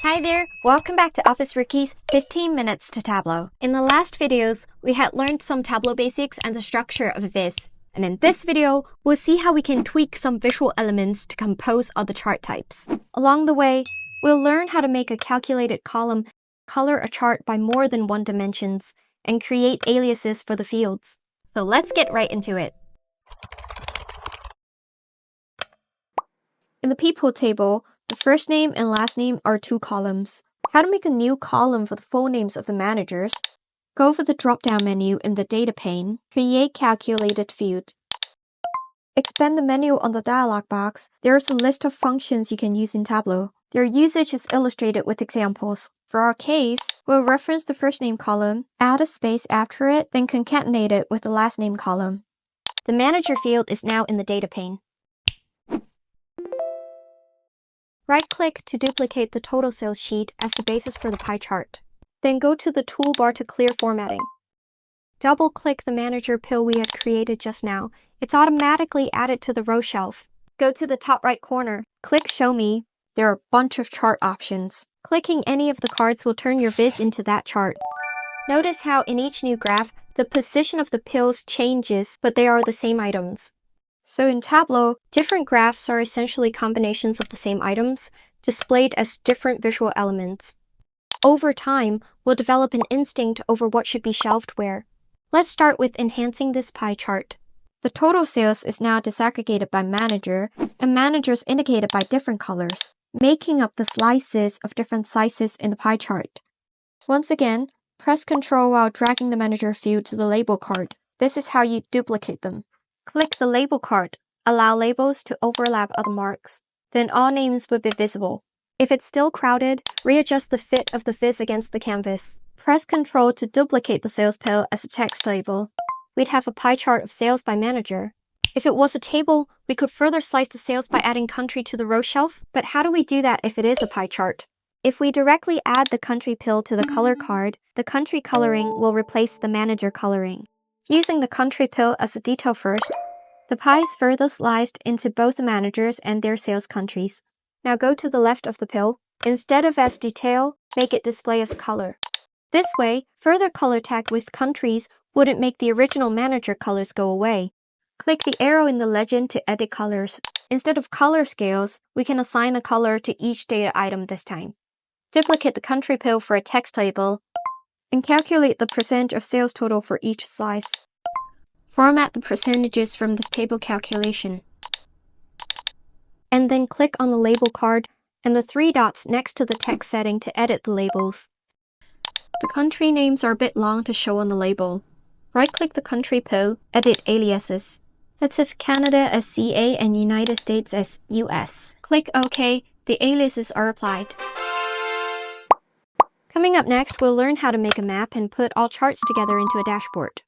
Hi there, welcome back to Office Rookie's 15 Minutes to Tableau. In the last videos, we had learned some Tableau basics and the structure of a viz. And in this video, we'll see how we can tweak some visual elements to compose other chart types. Along the way, we'll learn how to make a calculated column, color a chart by more than one dimensions, and create aliases for the fields. So let's get right into it. In the people table, the first name and last name are two columns. How to make a new column for the full names of the managers? Go for the drop-down menu in the Data pane, Create Calculated Field. Expand the menu on the dialog box. There is a list of functions you can use in Tableau. Their usage is illustrated with examples. For our case, we'll reference the first name column, add a space after it, then concatenate it with the last name column. The manager field is now in the Data pane. Right-click to duplicate the total sales sheet as the basis for the pie chart. Then go to the toolbar to clear formatting. Double-click the manager pill we had created just now. It's automatically added to the row shelf. Go to the top right corner. Click Show Me. There are a bunch of chart options. Clicking any of the cards will turn your viz into that chart. Notice how in each new graph, the position of the pills changes, but they are the same items. So in Tableau, different graphs are essentially combinations of the same items, displayed as different visual elements. Over time, we'll develop an instinct over what should be shelved where. Let's start with enhancing this pie chart. The total sales is now disaggregated by manager, and managers indicated by different colors, making up the slices of different sizes in the pie chart. Once again, press Ctrl while dragging the manager field to the label card. This is how you duplicate them. Click the label card. Allow labels to overlap other marks. Then all names will be visible. If it's still crowded, readjust the fit of the viz against the canvas. Press Ctrl to duplicate the sales pill as a text label. We'd have a pie chart of sales by manager. If it was a table, we could further slice the sales by adding country to the row shelf. But how do we do that if it is a pie chart? If we directly add the country pill to the color card, the country coloring will replace the manager coloring. Using the country pill as a detail first, the pie is further sliced into both the managers and their sales countries. Now go to the left of the pill. Instead of as detail, make it display as color. This way, further color tag with countries wouldn't make the original manager colors go away. Click the arrow in the legend to edit colors. Instead of color scales, we can assign a color to each data item this time. Duplicate the country pill for a text table, and calculate the percentage of sales total for each slice. Format the percentages from this table calculation. And then click on the label card and the three dots next to the text setting to edit the labels. The country names are a bit long to show on the label. Right-click the country pill, edit aliases. Let's have Canada as CA and United States as US. Click OK, the aliases are applied. Coming up next, we'll learn how to make a map and put all charts together into a dashboard.